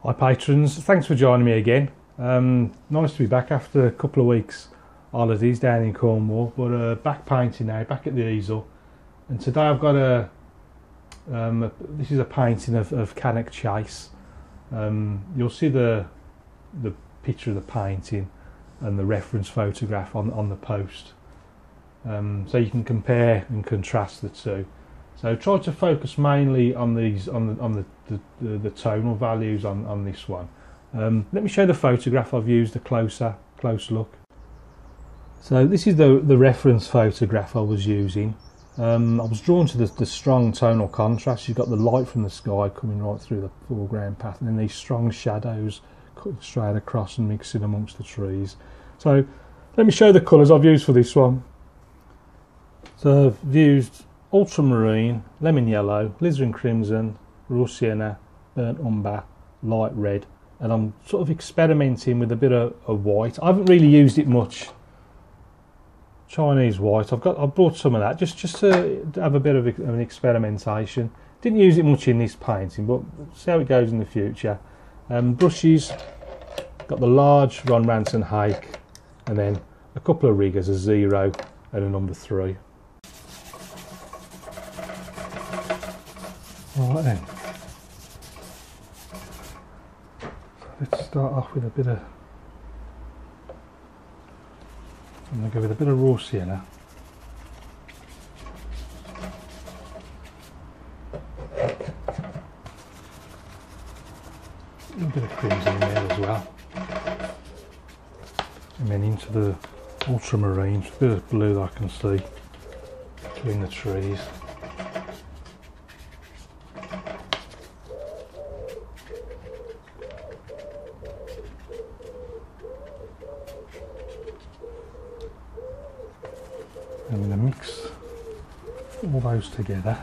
Hi patrons, thanks for joining me again. Nice to be back after a couple of weeks holidays down in Cornwall, but back painting now, back at the easel. And today I've got this is a painting of Cannock Chase. You'll see the picture of the painting and the reference photograph on the post, so you can compare and contrast the two. So try to focus mainly on these on the tonal values on this one. Let me show the photograph I've used, a close look. So this is the reference photograph I was using. I was drawn to the strong tonal contrast. You've got the light from the sky coming right through the foreground path, and then these strong shadows cut straight across and mixing amongst the trees. So let me show the colours I've used for this one. So I've used ultramarine, lemon yellow, alizarin crimson, raw sienna, burnt umber, light red, and I'm sort of experimenting with a bit of white. I haven't really used it much. Chinese white. I've brought some of that just to have a bit of an experimentation. Didn't use it much in this painting, but see how it goes in the future. Brushes, got the large Ron Ranson Hake, and then a couple of riggers, a 0 and a number 3. Right then, so let's start off with a bit of, I'm going to go with a bit of raw sienna. A little bit of crimson in there as well. And then into the ultramarine, a bit of blue that I can see between the trees. I'm going to mix all those together.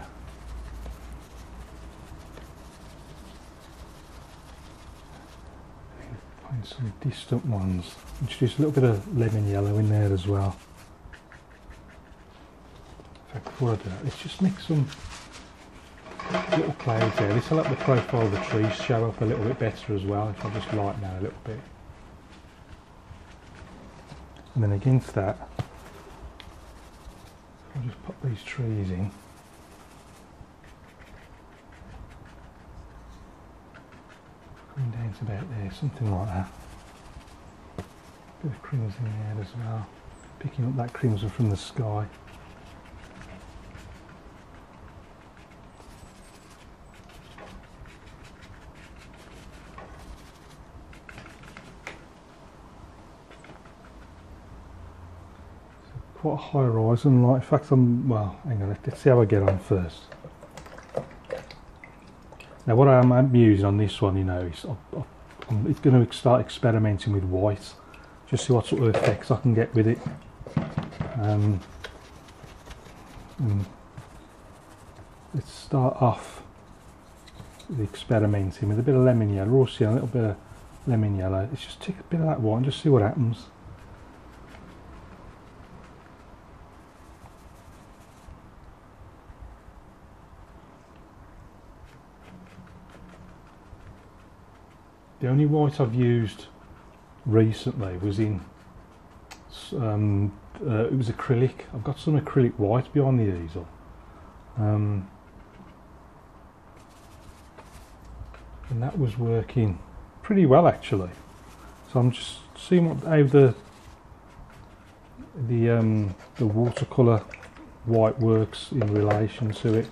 Find some distant ones. Introduce a little bit of lemon yellow in there as well. In fact, before I do that, let's just mix some little clouds there. This will let the profile of the trees show up a little bit better as well, if I just lighten that a little bit. And then against that, I'll just pop these trees in. Coming down to about there, something like that. Bit of crimson there as well. Picking up that crimson from the sky. Quite a high horizon light. In fact, well, hang on, let's see how I get on first. Now what I'm using on this one, you know, is it's going to start experimenting with white, just see what sort of effects I can get with it. And let's start off with experimenting with a bit of lemon yellow, raw sienna, a little bit of lemon yellow. Let's just take a bit of that white and just see what happens. The only white I've used recently was in, it was acrylic. I've got some acrylic white behind the easel. And that was working pretty well actually. So I'm just seeing how the watercolour white works in relation to it.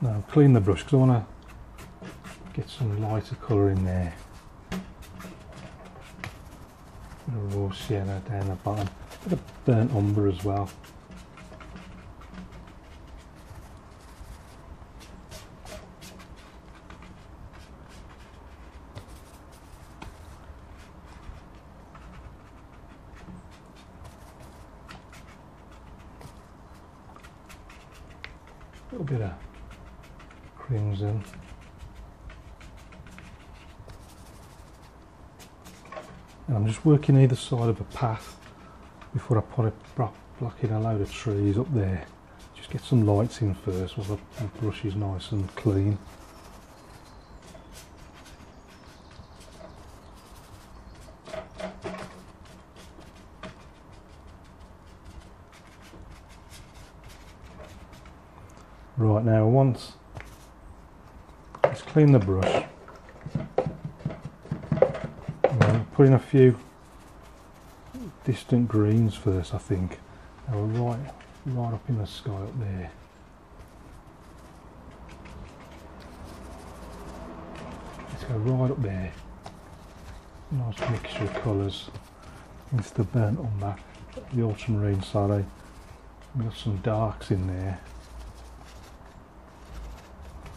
Now clean the brush because I want to get some lighter colour in there. Bit of raw sienna down the bottom, a bit of burnt umber as well. A little bit of crimson. And I'm just working either side of a path before I put blocking a load of trees up there. Just get some lights in first while the brush is nice and clean. Right, now once let's clean the brush. Put in a few distant greens first, I think. Now we're right up in the sky up there. Let's go right up there. Nice mixture of colours. It's the burnt umber, the ultramarine, sorry. We've got some darks in there.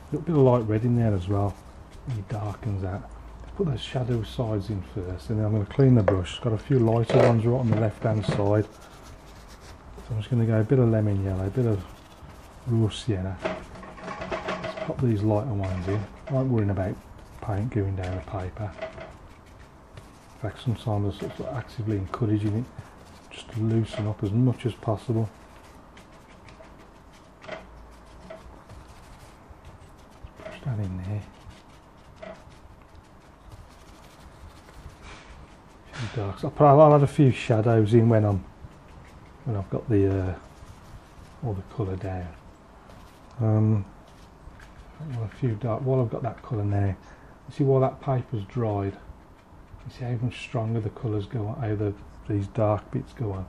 A little bit of light red in there as well. It darkens that. Put those shadow sides in first, and then I'm going to clean the brush. It's got a few lighter ones right on the left hand side. So I'm just going to go a bit of lemon yellow, a bit of raw sienna. Let's pop these lighter ones in. I ain't worrying about paint going down the paper. In fact, sometimes I'm sort of actively encouraging it just to loosen up as much as possible. Push that in there. Darks. I'll add a few shadows in when I've got the all the colour down. A few dark. While I've got that colour now, you see while that paper's dried, you see how much stronger the colours go on, how these dark bits go on.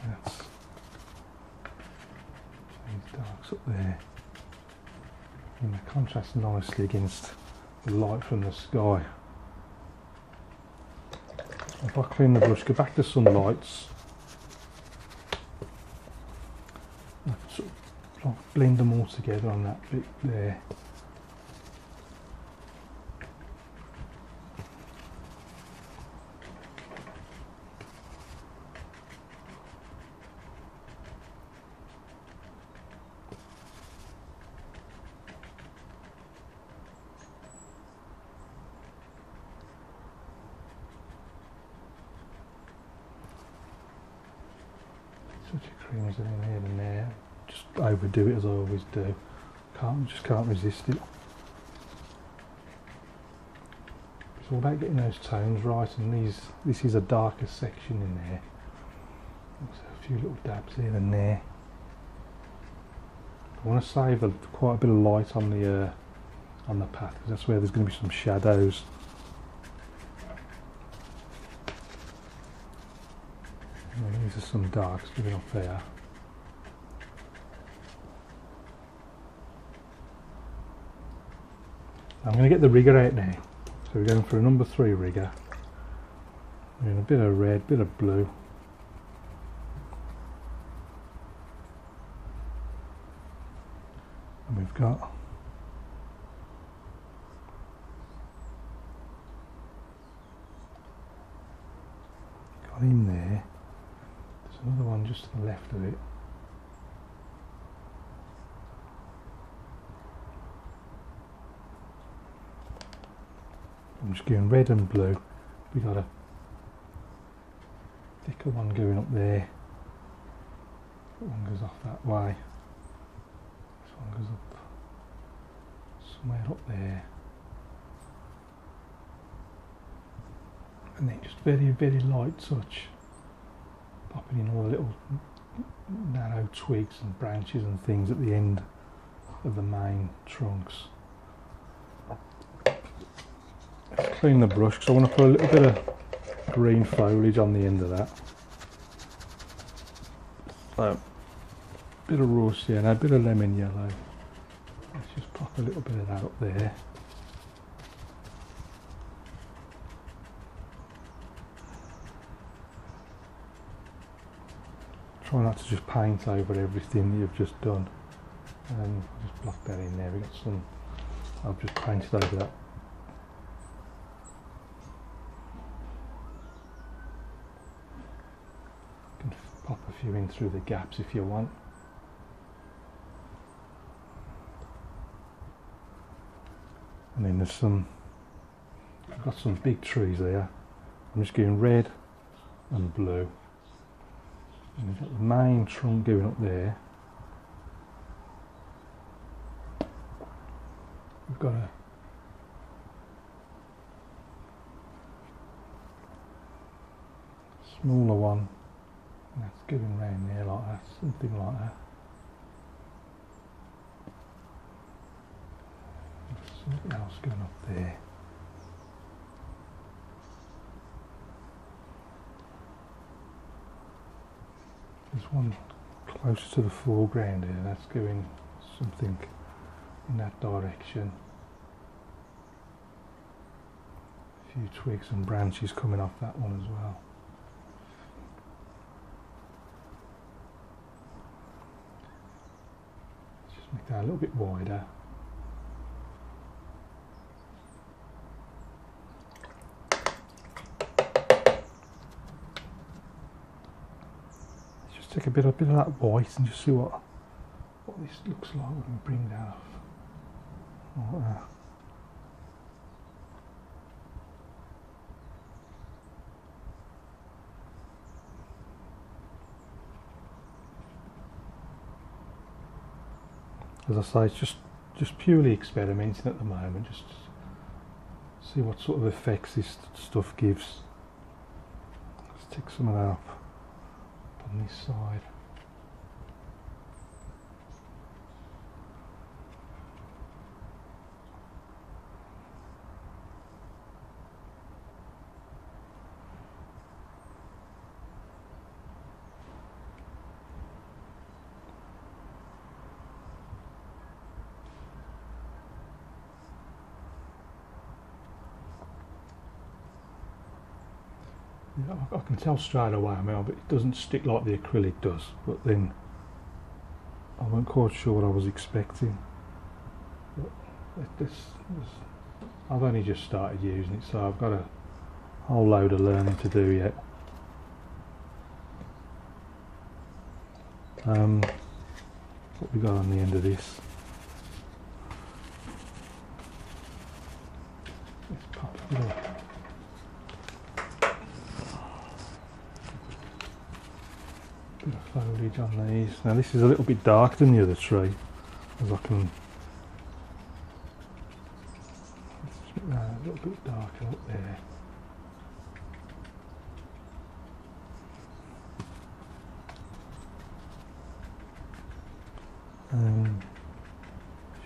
That's these darks up there, and they contrast nicely against the light from the sky. If I clean the brush, go back to some lights, sort of blend them all together on that bit there. Such a cream is in here and there. Just overdo it as I always do. Just can't resist it. It's all about getting those tones right, and this is a darker section in there. There's a few little dabs here and there. I want to save quite a bit of light on the path, because that's where there's going to be some shadows. These are some darks going up there. I'm going to get the rigger out now. So we're going for a number 3 rigger. We're in a bit of red, bit of blue. And we've got in there. There's another one just to the left of it. I'm just going red and blue. We got a thicker one going up there. That one goes off that way. This one goes up somewhere up there. And then just very, very light touch. Popping in all the little narrow twigs and branches and things at the end of the main trunks. Let's clean the brush, because I want to put a little bit of green foliage on the end of that. So, a bit of raw sienna, a bit of lemon yellow. Let's just pop a little bit of that up there. Try not to just paint over everything that you've just done. Just block that in there. We've got some, I've just painted over that. You can pop a few in through the gaps if you want. And then there's some, I've got some big trees there. I'm just going red and blue. And we've got the main trunk going up there. We've got a smaller one, and that's going round there like that, something like that. There's something else going up there. There's one closer to the foreground here, that's going something in that direction. A few twigs and branches coming off that one as well. Let's just make that a little bit wider. Let's just take a bit of that white and just see what this looks like when we bring that off. Like that. As I say, it's just purely experimenting at the moment, just see what sort of effects this stuff gives. Let's take some of that up on this side. I can tell straight away, but it doesn't stick like the acrylic does, but then I wasn't quite sure what I was expecting. But I've only just started using it, so I've got a whole load of learning to do yet. What we got on the end of this? Let's pop it up. Bit of foliage on these. Now this is a little bit darker than the other tree, as I can. Let's make that a little bit darker up there. A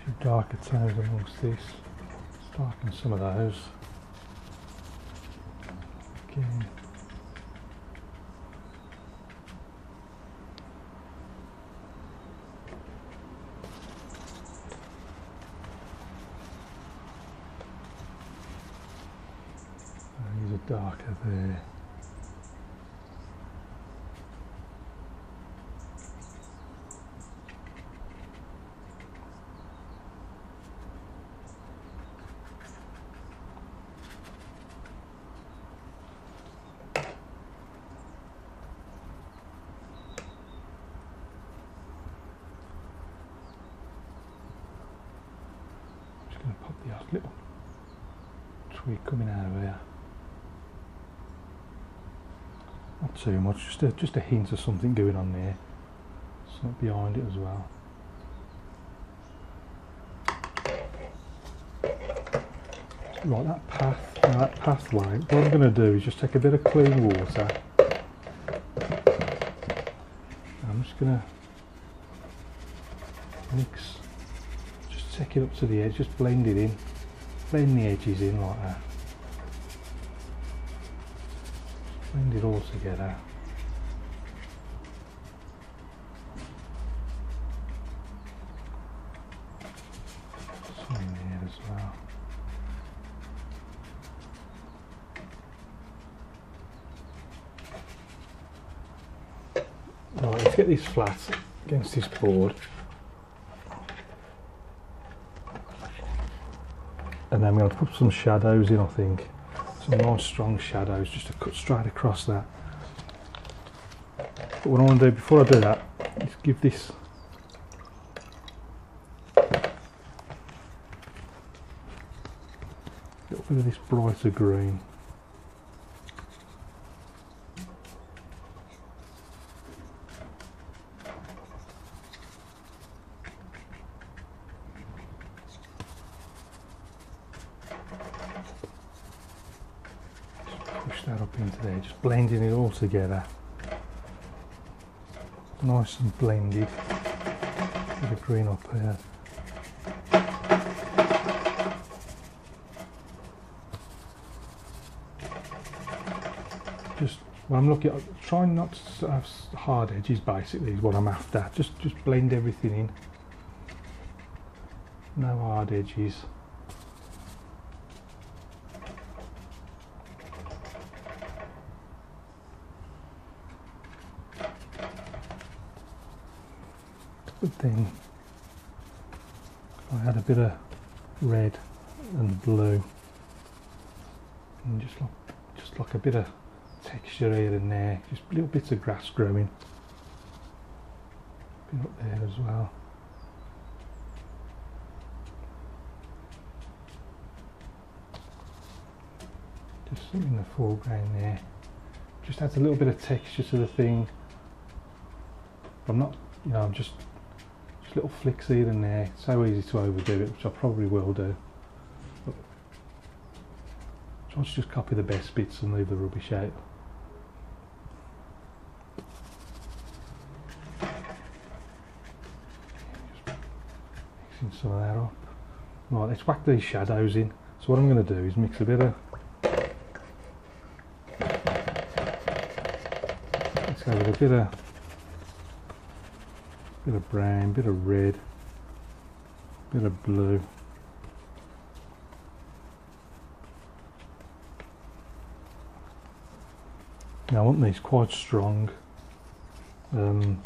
few darker tones amongst this. Let's darken some of those. Again. Darker there. I'm just going to pop the odd little twig coming out of here. Not too much, just a hint of something going on there. Something behind it as well. Right, that path, now that pathway, what I'm going to do is just take a bit of clean water. I'm just going to mix, just take it up to the edge, just blend it in, blend the edges in like that. Blend it all together. Some in there as well. Right, let's get this flat against this board. And then I'm going to put some shadows in, I think. Some nice strong shadows just to cut straight across that. But what I want to do before I do that is give this a little bit of this brighter green. that up into there, just blending it all together. Nice and blended. Bit of green up here. Just when I'm looking at, trying not to have hard edges basically is what I'm after. Just blend everything in. No hard edges. But then I had a bit of red and blue, and just like a bit of texture here and there, just little bits of grass growing. A bit up there as well. Just something in the foreground there. Just adds a little bit of texture to the thing. I'm not, you know, I'm just little flicks here and there. It's so easy to overdo it, which I probably will do. But try to just copy the best bits and leave the rubbish out. Just mixing some of that up. Right, let's whack these shadows in. So what I'm going to do is mix a bit of, let's go with a bit of brown, bit of red, bit of blue. Now I want these quite strong. I'm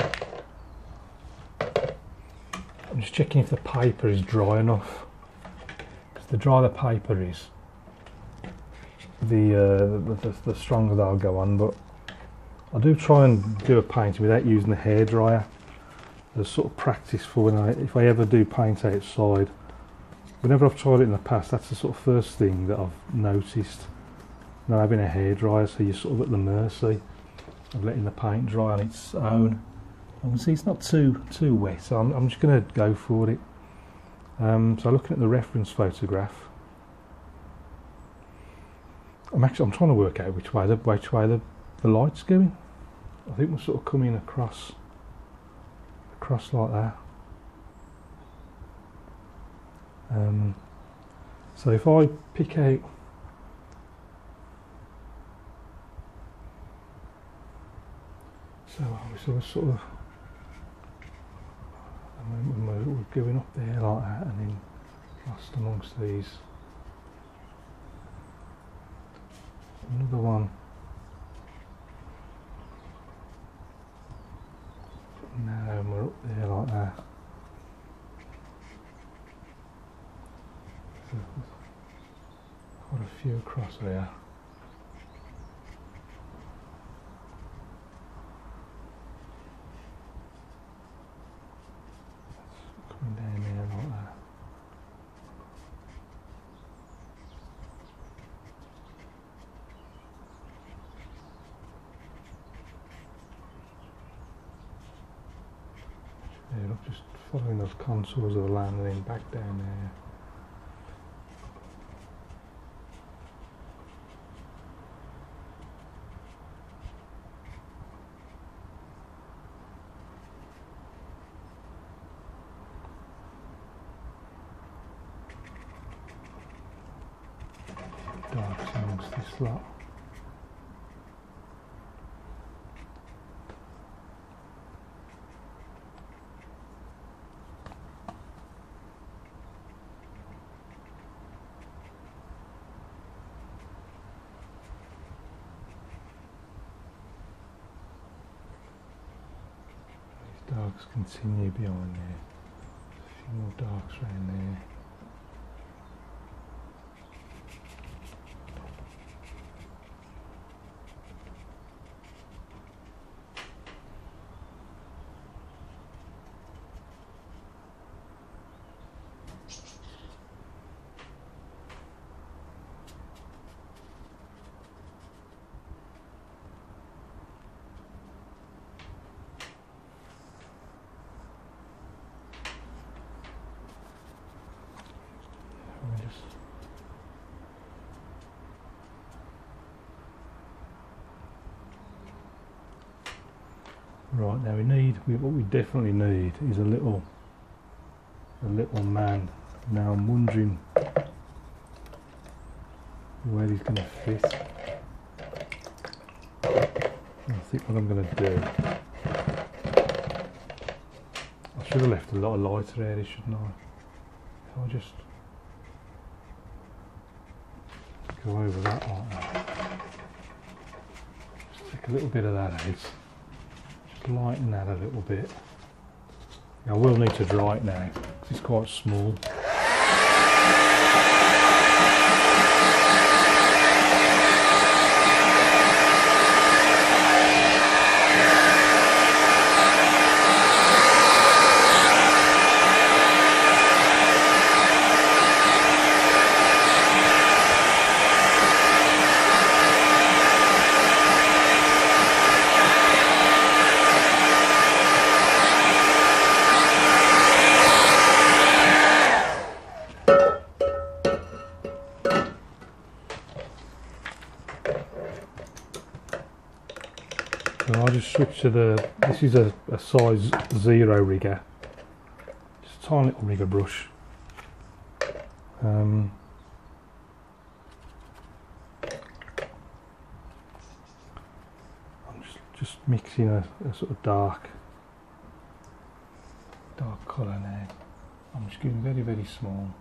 just checking if the paper is dry enough. Because the drier the paper is, the stronger they'll go on. But I do try and do a painting without using the hairdryer. As sort of practice for when if I ever do paint outside. Whenever I've tried it in the past, that's the sort of first thing that I've noticed. Not having a hairdryer, so you're sort of at the mercy of letting the paint dry on its own. You can see it's not too wet, so I'm just going to go for it. So looking at the reference photograph, I'm trying to work out which way the light's going. I think we're sort of coming across like that. So if I pick out so we're sort of we're going up there like that, and then lost amongst these. Another one. Now we're up there like that. Quite a few across there. Coming down there like that. Yeah, look, just following those contours of the land and then back down there. Darks amongst this lot. Darks continue behind there. A few more darks around there. Right, now what we definitely need is a little man. Now I'm wondering where he's going to fit. I think what I'm going to do, I should have left a lot of lighter area, shouldn't I? If I just go over that like that, just take a little bit of that out, just lighten that a little bit. I will need to dry it now because it's quite small. And I'll just switch to this is a size 0 rigger, just a tiny little rigger brush. I'm just mixing a sort of dark colour now. I'm just going very, very small.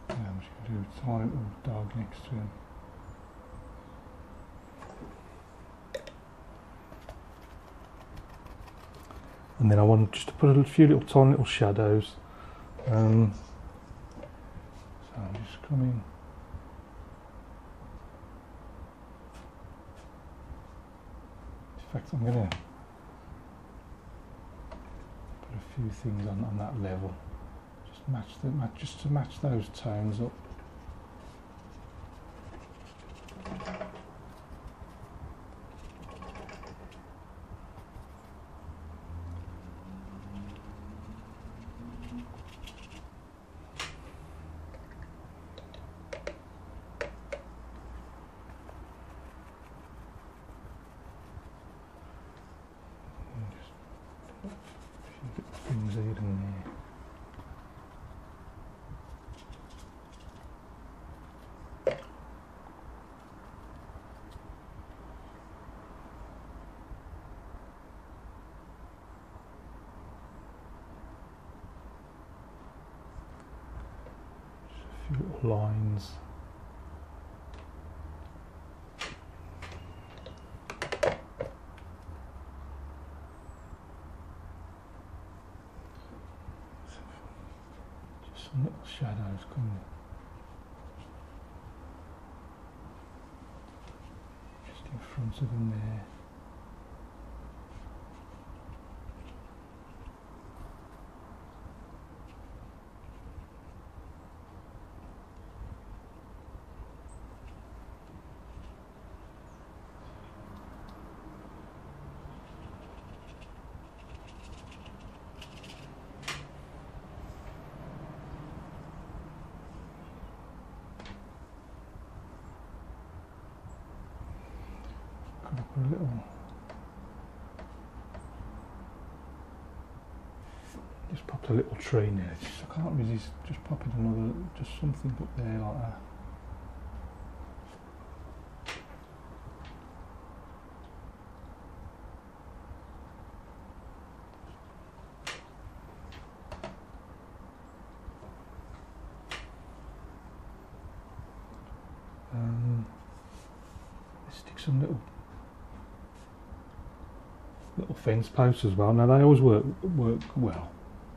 I'm just going to do a tiny little dog next to him. And then I want just to put a few little tiny little shadows. So I'm just coming. In fact, I'm going to put a few things on that level. Just to match those tones up. Things here and there. Just a few little lines. Some little shadows coming just in front of them there. Put a little, just popped a little tree in there. I can't resist just popping another, just something up there like that. Stick some little fence posts as well. Now they always work well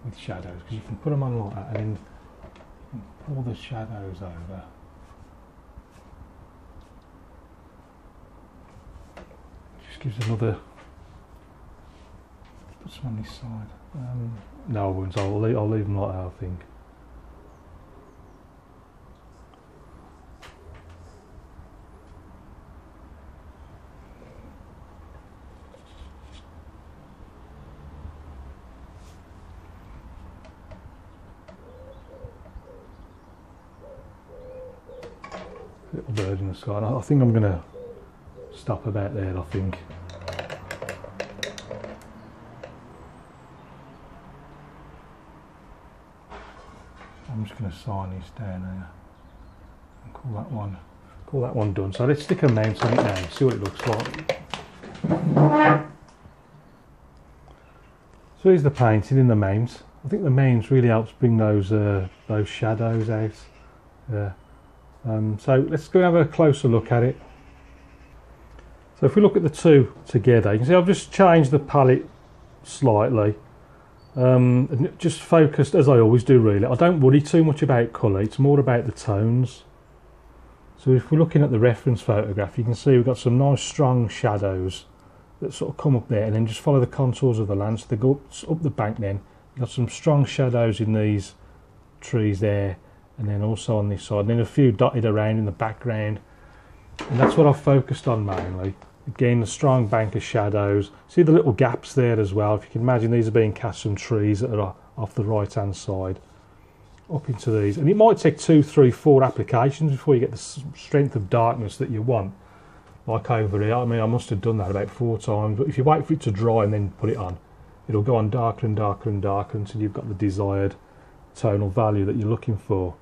with shadows because you can put them on like that and then you can pull the shadows over. Just gives another. Put some on this side. No, I won't. I'll leave them like that, I think. Little bird in the sky. I think I'm going to stop about there, I think. I'm just going to sign this down here and call that one done. So let's stick a mount on it now and see what it looks like. So here's the painting in the mount. I think the mount really helps bring those shadows out. Yeah. So let's go and have a closer look at it. So if we look at the two together, you can see I've just changed the palette slightly. And just focused, as I always do really. I don't worry too much about colour, it's more about the tones. So if we're looking at the reference photograph, you can see we've got some nice strong shadows that sort of come up there and then just follow the contours of the land. So they go up the bank then. You've got some strong shadows in these trees there and then also on this side. And then a few dotted around in the background. And that's what I've focused on mainly. Again, a strong bank of shadows. See the little gaps there as well. If you can imagine, these are being cast from trees that are off the right hand side up into these. And it might take 2, 3, 4 applications before you get the strength of darkness that you want. Like over here, I mean, I must have done that about 4 times, but if you wait for it to dry and then put it on, it'll go on darker and darker and darker until you've got the desired tonal value that you're looking for.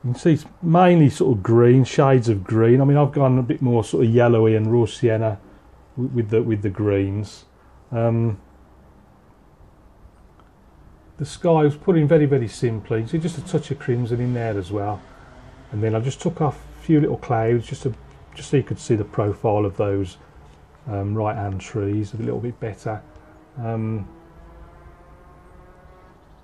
You can see it's mainly sort of green, shades of green. I mean, I've gone a bit more sort of yellowy and raw sienna with the greens. The sky was put in very, very simply. So just a touch of crimson in there as well. And then I just took off a few little clouds just so you could see the profile of those right-hand trees a little bit better.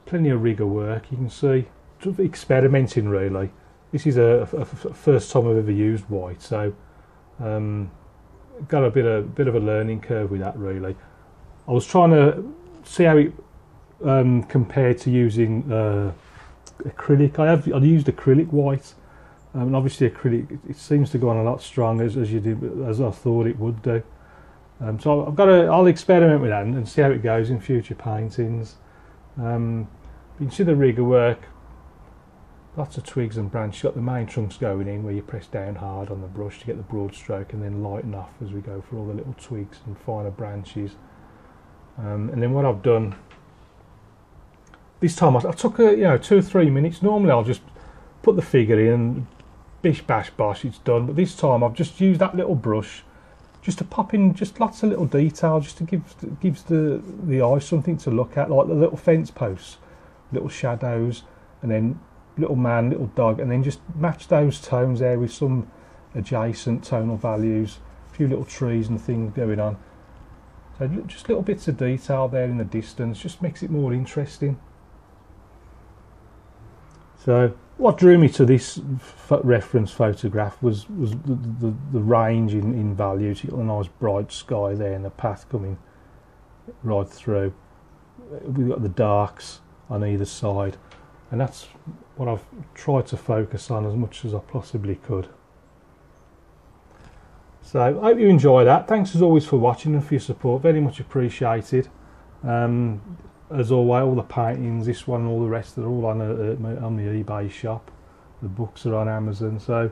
Plenty of rigger work, you can see. Sort of experimenting really. This is a first time I've ever used white, so got a bit of a learning curve with that really. I was trying to see how it compared to using acrylic. I used acrylic white, and obviously acrylic it seems to go on a lot stronger as I thought it would do. So I'll experiment with that and see how it goes in future paintings. You can see the rigger work. Lots of twigs and branches. You've got the main trunks going in where you press down hard on the brush to get the broad stroke and then lighten off as we go for all the little twigs and finer branches. And then what I've done this time, I took 2 or 3 minutes. Normally I'll just put the figure in, bish bash bosh, it's done. But this time I've just used that little brush just to pop in just lots of little detail, just to gives the eye something to look at, like the little fence posts, little shadows, and then little man, little dog, and then just match those tones there with some adjacent tonal values, a few little trees and things going on. So just little bits of detail there in the distance just makes it more interesting. So what drew me to this reference photograph was the range in values. You've got a nice bright sky there and the path coming right through. We've got the darks on either side, and that's what I've tried to focus on as much as I possibly could. So I hope you enjoy that. Thanks as always for watching and for your support, very much appreciated. As always, all the paintings, this one and all the rest, are all on the eBay shop. The books are on Amazon. So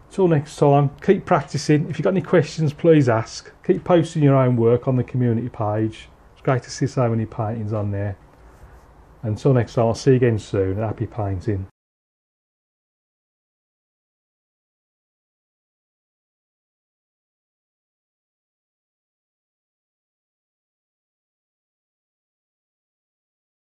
until next time, keep practicing. If you've got any questions, please ask. Keep posting your own work on the community page. It's great to see so many paintings on there. Until next time, I'll see you again soon. Happy painting.